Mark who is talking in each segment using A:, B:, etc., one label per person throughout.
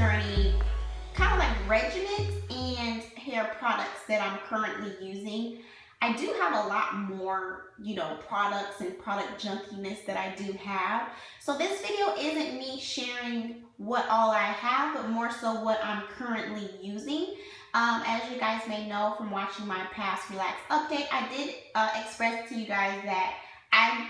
A: journey, kind of like regimens and hair products that I'm currently using. I do have a lot more, products and product junkiness that I do have. So this video isn't me sharing what all I have, but more so what I'm currently using. As you guys may know from watching my past Relax update, I did express to you guys that I,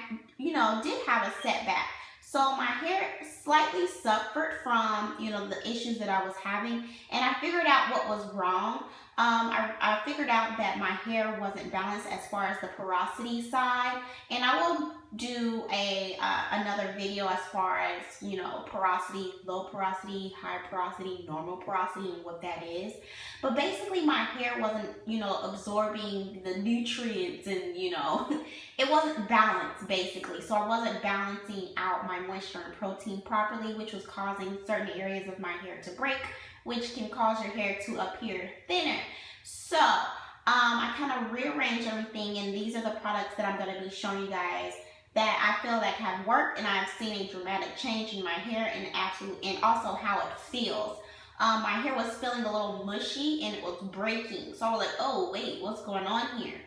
A: did have a setback. So my hair slightly suffered from, the issues that I was having, and I figured out what was wrong. I figured out that my hair wasn't balanced as far as the porosity side, and I will do another video as far as, porosity, low porosity, high porosity, normal porosity, and what that is. But basically my hair wasn't, absorbing the nutrients and, it wasn't balanced basically. So I wasn't balancing out my moisture and protein properly, which was causing certain areas of my hair to break, which can cause your hair to appear thinner. So I kind of rearranged everything, and these are the products that I'm going to be showing you guys that I feel like have worked, and I've seen a dramatic change in my hair and also how it feels. My hair was feeling a little mushy and it was breaking. So I was like, oh wait, what's going on here?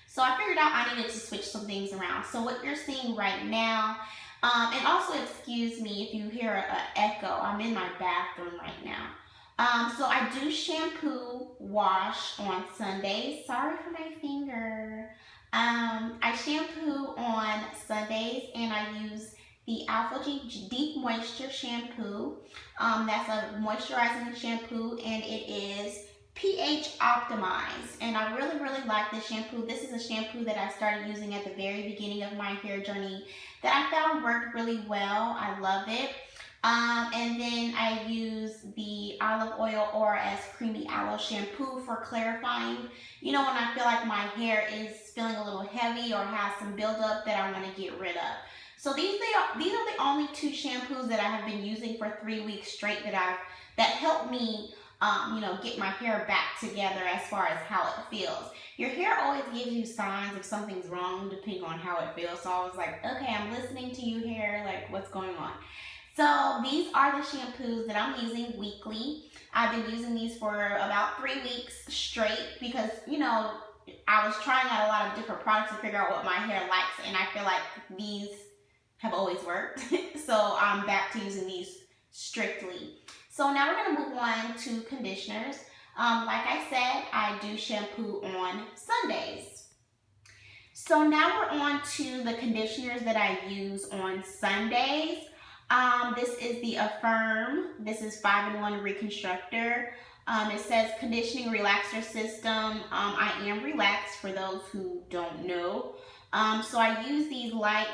A: So I figured out I needed to switch some things around. So what you're seeing right now, and also excuse me if you hear an echo, I'm in my bathroom right now. So I do shampoo wash on Sundays. Sorry for my finger. I shampoo on Sundays, and I use the Apogee Deep Moisture Shampoo. That's a moisturizing shampoo, and it is pH optimized, and I really like this shampoo. This is a shampoo that I started using at the very beginning of my hair journey that I found worked really well. I love it. And then I use the Olive Oil ORS Creamy Aloe Shampoo for clarifying, when I feel like my hair is feeling a little heavy or has some buildup that I want to get rid of. So these are the only two shampoos that I have been using for 3 weeks straight that help me get my hair back together as far as how it feels. Your hair always gives you signs if something's wrong depending on how it feels. So I was like, okay, I'm listening to you, hair, like what's going on? So these are the shampoos that I'm using weekly. I've been using these for about 3 weeks straight because, I was trying out a lot of different products to figure out what my hair likes, and I feel like these have always worked. So I'm back to using these strictly. So now we're going to move on to conditioners. Like I said, I do shampoo on Sundays. So now we're on to the conditioners that I use on Sundays. This is the Affirm. This is 5-in-1 Reconstructor. It says conditioning relaxer system. I am relaxed for those who don't know. So I use these light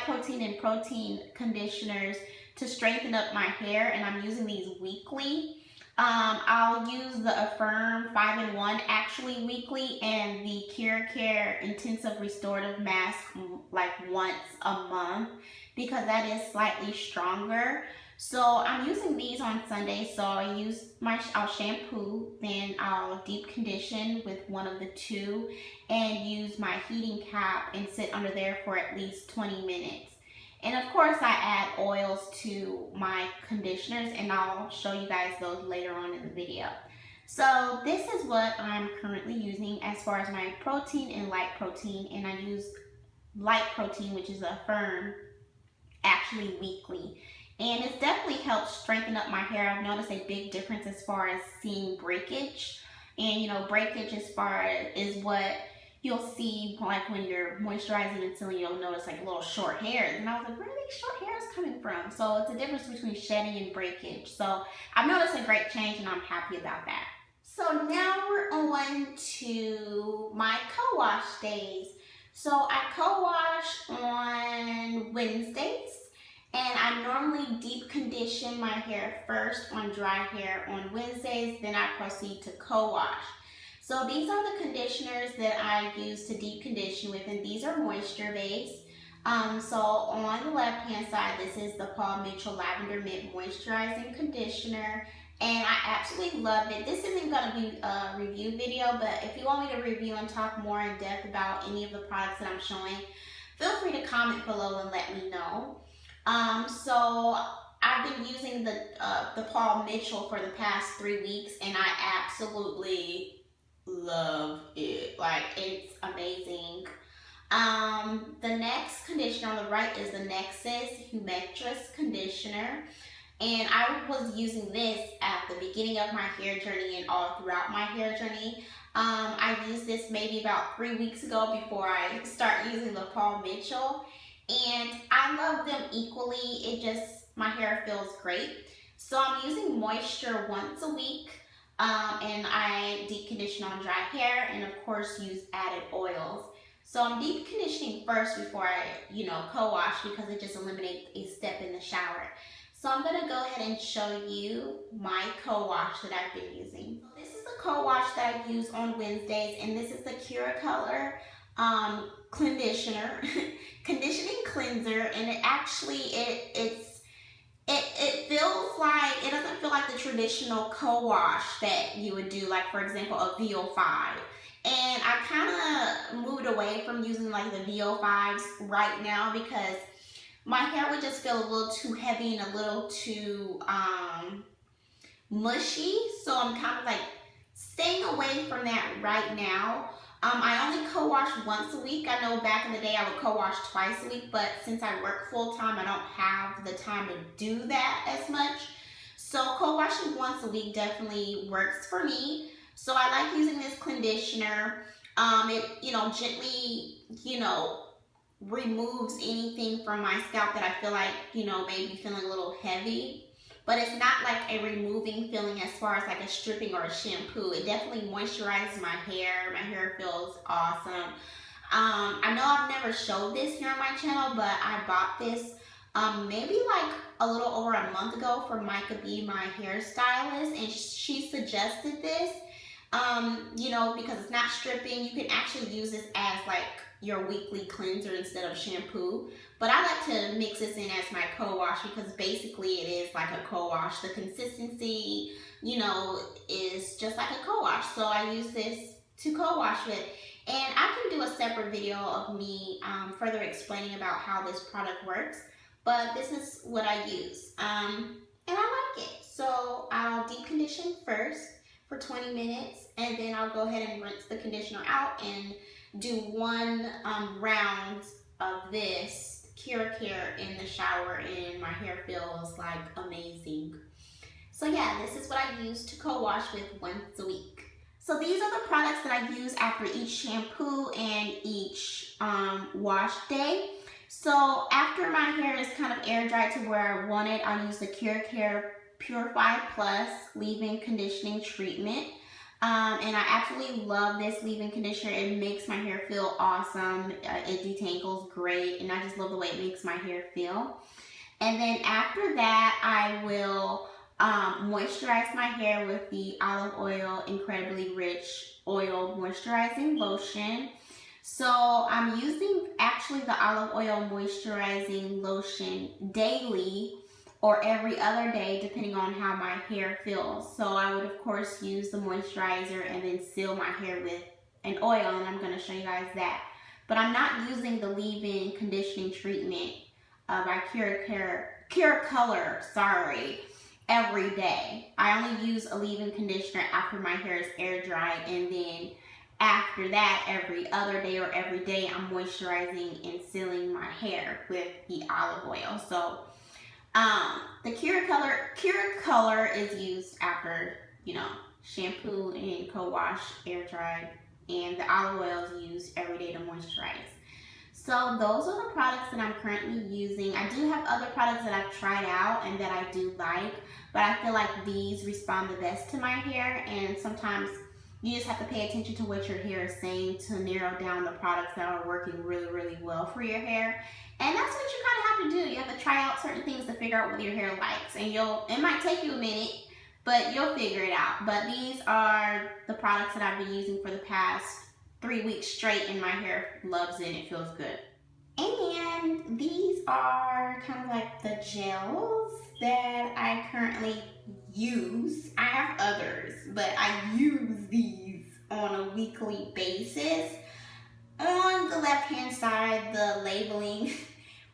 A: protein and protein conditioners to strengthen up my hair, and I'm using these weekly. I'll use the Affirm 5-in-1 actually weekly, and the KeraCare Intensive Restorative Masque like once a month because that is slightly stronger. So I'm using these on Sunday. So I'll shampoo, then I'll deep condition with one of the two, and use my heating cap and sit under there for at least 20 minutes. And of course I add oils to my conditioners, and I'll show you guys those later on in the video. So this is what I'm currently using as far as my protein and light protein, and I use light protein, which is Affirm, actually weekly. And it's definitely helped strengthen up my hair. I've noticed a big difference as far as seeing breakage. And breakage is what you'll see like when you're moisturizing until you'll notice like little short hairs. And I was like, where are these short hairs coming from? So it's a difference between shedding and breakage. So I've noticed a great change, and I'm happy about that. So now we're on to my co-wash days. So I co-wash on Wednesdays, and I normally deep condition my hair first on dry hair on Wednesdays, then I proceed to co-wash. So these are the conditioners that I use to deep condition with, and these are moisture based. So on the left hand side, this is the Paul Mitchell Lavender Mint Moisturizing Conditioner, and I absolutely love it. This isn't going to be a review video, but if you want me to review and talk more in depth about any of the products that I'm showing, feel free to comment below and let me know. So I've been using the Paul Mitchell for the past 3 weeks, and I absolutely love it. Like, it's amazing. The next conditioner on the right is the Nexxus Humectress conditioner. And I was using this at the beginning of my hair journey and all throughout my hair journey. I used this maybe about 3 weeks ago before I start using the Paul Mitchell. And I love them equally. It just, my hair feels great. So I'm using moisture once a week. And I deep condition on dry hair and of course use added oils. So I'm deep conditioning first before I, co-wash, because it just eliminates a step in the shower. So I'm going to go ahead and show you my co-wash that I've been using. So this is the co-wash that I use on Wednesdays, and this is the KeraColor Clenditioner, conditioning cleanser, and it actually, it feels like, it doesn't feel like the traditional co-wash that you would do, like for example a VO5. And I kind of moved away from using like the VO5s right now because my hair would just feel a little too heavy and a little too mushy. So I'm kind of like staying away from that right now. I only co-wash once a week. I know back in the day I would co-wash twice a week, but since I work full time, I don't have the time to do that as much. So co-washing once a week definitely works for me. So I like using this conditioner. It, gently, removes anything from my scalp that I feel like, maybe feeling a little heavy. But it's not like a removing feeling as far as like a stripping or a shampoo. It definitely moisturizes my hair. My hair feels awesome. I know I've never showed this here on my channel, but I bought this maybe like a little over a month ago from Micah B, my hairstylist, and she suggested this. Because it's not stripping. You can actually use this as like your weekly cleanser instead of shampoo. But I like to mix this in as my co-wash because basically it is like a co-wash. The consistency, is just like a co-wash. So I use this to co-wash with. And I can do a separate video of me further explaining about how this product works. But this is what I use. And I like it. So I'll deep condition first for 20 minutes, and then I'll go ahead and rinse the conditioner out and do one round of this KeraCare in the shower, and my hair feels like amazing. So yeah, this is what I use to co-wash with once a week. So these are the products that I use after each shampoo and each wash day. So after my hair is kind of air dried to where I want it, I use the KeraCare Purify Plus leave-in conditioning treatment. And I absolutely love this leave-in conditioner. It makes my hair feel awesome. It detangles great, and I just love the way it makes my hair feel. And then after that, I will moisturize my hair with the Olive Oil Incredibly Rich Oil Moisturizing Lotion. So I'm using actually the Olive Oil Moisturizing Lotion daily or every other day, depending on how my hair feels. So I would of course use the moisturizer and then seal my hair with an oil, and I'm gonna show you guys that. But I'm not using the leave-in conditioning treatment by KeraColor, every day. I only use a leave-in conditioner after my hair is air dried, and then after that, every other day or every day, I'm moisturizing and sealing my hair with the olive oil. So the KeraColor is used after, shampoo and co-wash, air dry, and the olive oil is used every day to moisturize. So those are the products that I'm currently using. I do have other products that I've tried out and that I do like, but I feel like these respond the best to my hair, and sometimes you just have to pay attention to what your hair is saying to narrow down the products that are working really, really well for your hair. And that's what you kind of have to do. You have to try out certain things to figure out what your hair likes. And it might take you a minute, but you'll figure it out. But these are the products that I've been using for the past 3 weeks straight, and my hair loves it and it feels good. And these are kind of like the gels that I currently use. I have others, but I use these on a weekly basis. On the left hand side, the labeling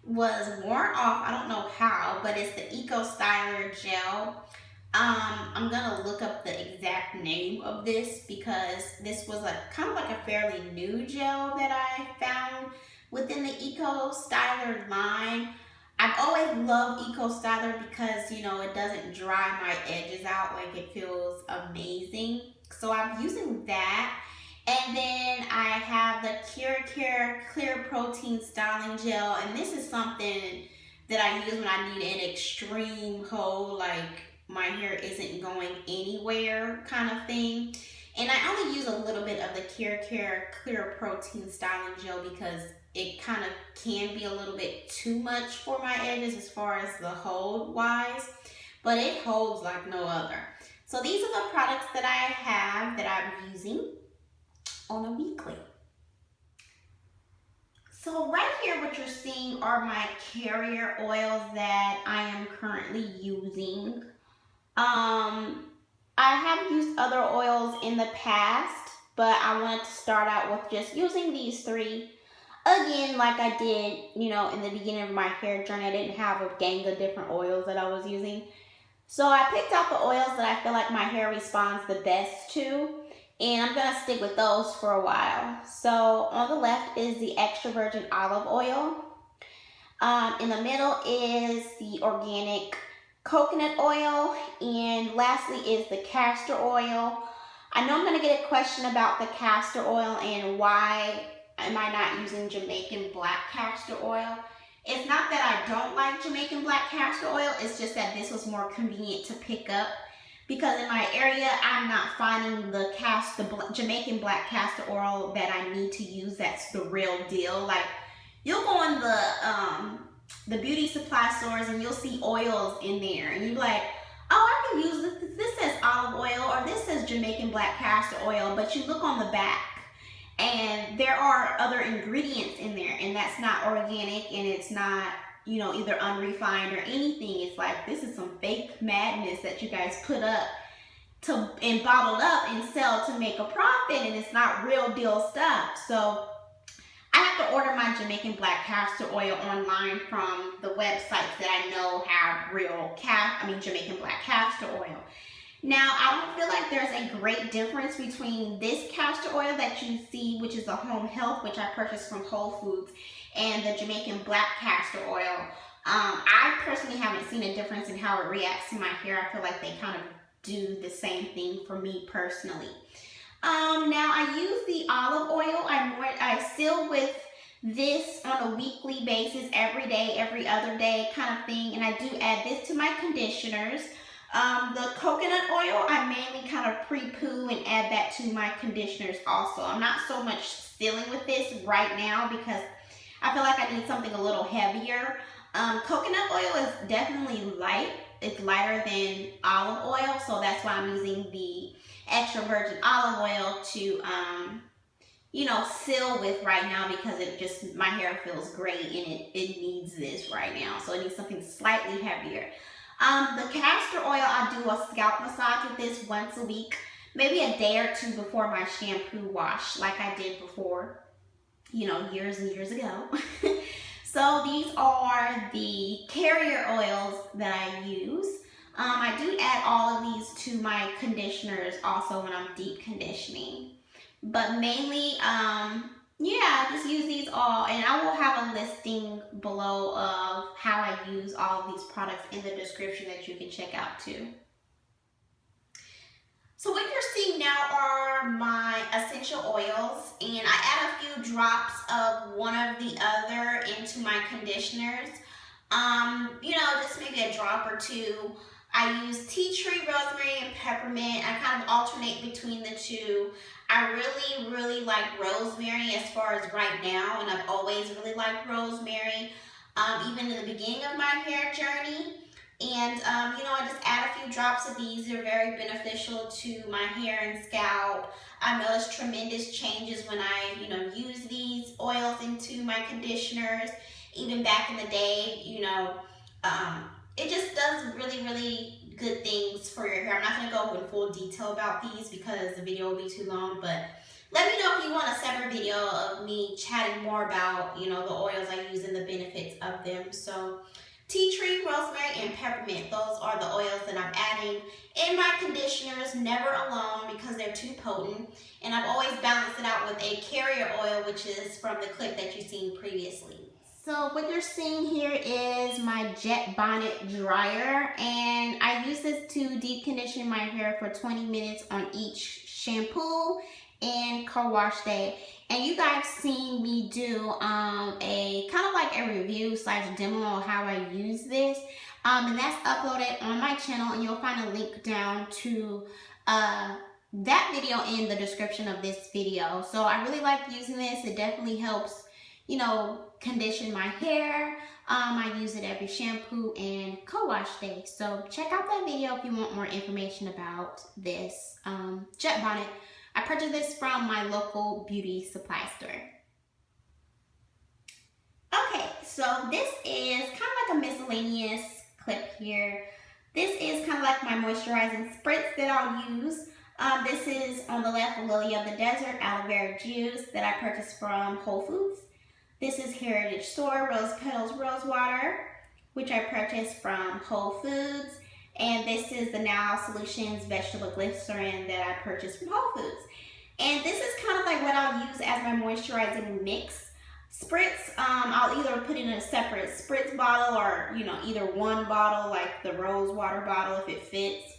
A: was worn off. I don't know how, but it's the Eco Styler Gel. I'm gonna look up the exact name of this because this was a kind of like a fairly new gel that I found within the Eco Styler line. I've always loved Eco Styler because, you know, it doesn't dry my edges out. Like, it feels amazing. So I'm using that. And then I have the KeraCare Clear Protein Styling Gel. And this is something that I use when I need an extreme hold, like my hair isn't going anywhere kind of thing. And I only use a little bit of the KeraCare Clear Protein Styling Gel because it kind of can be a little bit too much for my edges as far as the hold wise, but it holds like no other. So these are the products that I have that I'm using on a weekly. So right here, what you're seeing are my carrier oils that I am currently using. I have used other oils in the past, but I wanted to start out with just using these three. Again, like I did, you know, in the beginning of my hair journey, I didn't have a gang of different oils that I was using. So I picked out the oils that I feel like my hair responds the best to, and I'm gonna stick with those for a while. So on the left is the extra virgin olive oil. In the middle is the organic coconut oil, and lastly is the castor oil. I know I'm gonna get a question about the castor oil and why am I not using Jamaican black castor oil. It's not that I don't like Jamaican black castor oil, it's just that this was more convenient to pick up because in my area I'm not finding the Jamaican black castor oil that I need to use that's the real deal. Like, you'll go in the beauty supply stores and you'll see oils in there and you're like, oh, I can use this. This says olive oil or this says Jamaican black castor oil, but you look on the back and there are other ingredients in there and that's not organic and it's not, you know, either unrefined or anything. It's like, this is some fake madness that you guys put up and bottled up and sell to make a profit, and it's not real deal stuff. So I have to order my Jamaican black castor oil online from the websites that I know have real Jamaican black castor oil. Now, I don't feel like there's a great difference between this castor oil that you see, which is a home health, which I purchased from Whole Foods, and the Jamaican black castor oil. I personally haven't seen a difference in how it reacts to my hair. I feel like they kind of do the same thing for me personally. Now I use the olive oil. I seal with this on a weekly basis, every day, every other day kind of thing, and I do add this to my conditioners. The coconut oil, I mainly kind of pre-poo and add that to my conditioners also. I'm not so much sealing with this right now because I feel like I need something a little heavier. Coconut oil is definitely light. It's lighter than olive oil, so that's why I'm using the extra virgin olive oil to, you know, seal with right now because my hair feels great and it needs this right now. So it needs something slightly heavier. The castor oil, I do a scalp massage with this once a week, maybe a day or two before my shampoo wash, like I did before, you know, years and years ago. So these are the carrier oils that I use. I do add all of these to my conditioners also when I'm deep conditioning. But mainly, yeah, just use these all, and I will have a listing below of how I use all of these products in the description that you can check out too. So what you're seeing now are my essential oils, and I add a few drops of one or the other into my conditioners. You know, just maybe a drop or two. I use tea tree, rosemary, and peppermint. I kind of alternate between the two. I really, really like rosemary as far as right now, and I've always really liked rosemary, even in the beginning of my hair journey. And, you know, I just add a few drops of these. They're very beneficial to my hair and scalp. I've noticed tremendous changes when I, you know, use these oils into my conditioners. Even back in the day, you know, it just does really, really good things for your hair. I'm not going to go in full detail about these because the video will be too long, but let me know if you want a separate video of me me chatting more about, you know, the oils I use and the benefits of them. So tea tree, rosemary, and peppermint, those are the oils that I'm adding in my conditioners, never alone because they're too potent. And I've always balanced it out with a carrier oil, which is from the clip that you've seen previously. So what you're seeing here is my Jet Bonnet dryer, and I use this to deep condition my hair for 20 minutes on each shampoo and co-wash day. And you guys seen me do a kind of like a review / demo on how I use this, and that's uploaded on my channel, and you'll find a link down to that video in the description of this video. So I really like using this. It definitely helps, you know, condition my hair. I use it every shampoo and co-wash day. So check out that video if you want more information about this Jet Bonnet. I purchased this from my local beauty supply store. Okay, so this is kind of like a miscellaneous clip here. This is kind of like my moisturizing spritz that I'll use. This is on the left, Lily of the Desert aloe vera juice that I purchased from Whole Foods. This is Heritage Store Rose Petals Rose Water, which I purchased from Whole Foods. And this is the Now Solutions Vegetable Glycerin that I purchased from Whole Foods. And this is kind of like what I'll use as my moisturizing mix spritz. I'll either put it in a separate spritz bottle or, you know, either one bottle like the rose water bottle if it fits.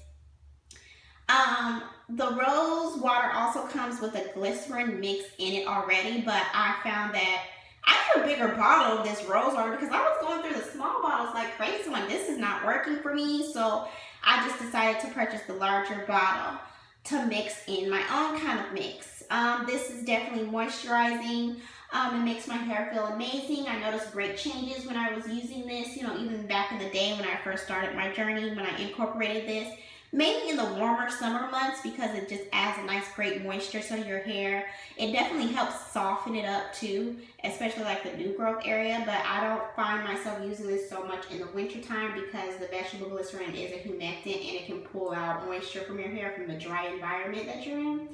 A: The rose water also comes with a glycerin mix in it already, but I found that I need a bigger bottle of this rose water because I was going through the small bottles like crazy. Like, this is not working for me. So I just decided to purchase the larger bottle to mix in my own kind of mix. This is definitely moisturizing. It makes my hair feel amazing. I noticed great changes when I was using this, you know, even back in the day when I first started my journey, when I incorporated this. Mainly in the warmer summer months because it just adds a nice great moisture to your hair. It definitely helps soften it up too, especially like the new growth area, but I don't find myself using this so much in the winter time because the vegetable glycerin is a humectant and it can pull out moisture from your hair from the dry environment that you're in.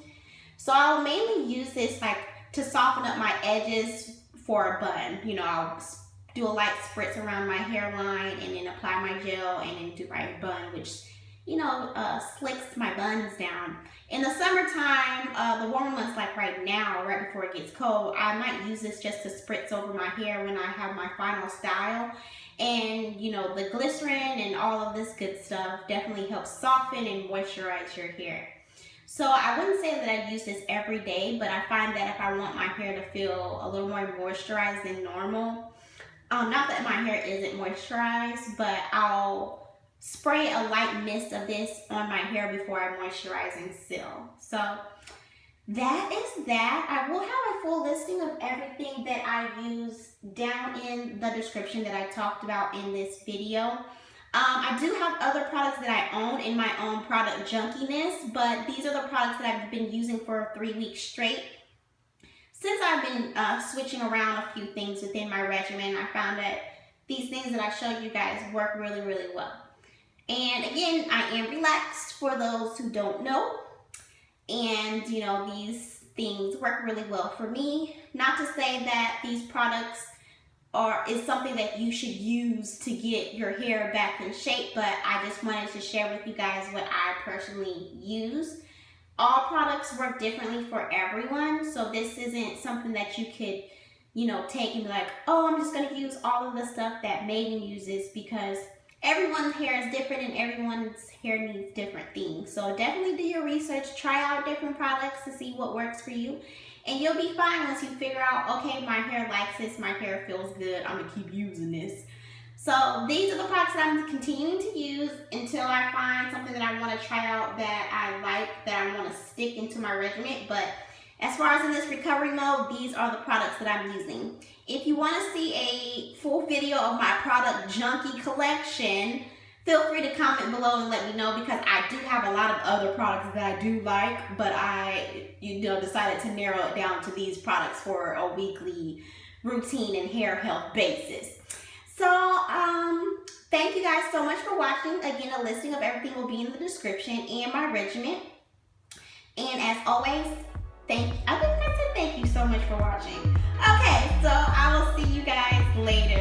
A: So I'll mainly use this like to soften up my edges for a bun. You know, I'll do a light spritz around my hairline and then apply my gel and then do my bun, which, you know, slicks my buns down. In the summertime, the warmer months like right now, right before it gets cold, I might use this just to spritz over my hair when I have my final style. And, you know, the glycerin and all of this good stuff definitely helps soften and moisturize your hair. So I wouldn't say that I use this every day, but I find that if I want my hair to feel a little more moisturized than normal, not that my hair isn't moisturized, but I'll spray a light mist of this on my hair before I moisturize and seal. So that is that. I will have a full listing of everything that I use down in the description that I talked about in this video. I do have other products that I own in my own product junkiness, but these are the products that I've been using for 3 weeks straight. Since I've been switching around a few things within my regimen, I found that these things that I showed you guys work really, really well. And again, I am relaxed for those who don't know. And, you know, these things work really well for me. Not to say that these products is something that you should use to get your hair back in shape, but I just wanted to share with you guys what I personally use. All products work differently for everyone, so this isn't something that you could, you know, take and be like, oh, I'm just going to use all of the stuff that Megan uses, because everyone's hair is different and everyone's hair needs different things. So definitely do your research, try out different products to see what works for you. And you'll be fine once you figure out, okay, my hair likes this, my hair feels good, I'm gonna keep using this. So these are the products that I'm continuing to use until I find something that I want to try out that I like, that I want to stick into my regimen. But as far as in this recovery mode, these are the products that I'm using. If you want to see a full video of my product junkie collection, feel free to comment below and let me know, because I do have a lot of other products that I do like, but I, you know, decided to narrow it down to these products for a weekly routine and hair health basis. So, thank you guys so much for watching. Again, a listing of everything will be in the description and my regimen. And as always, I think I said thank you so much for watching. later.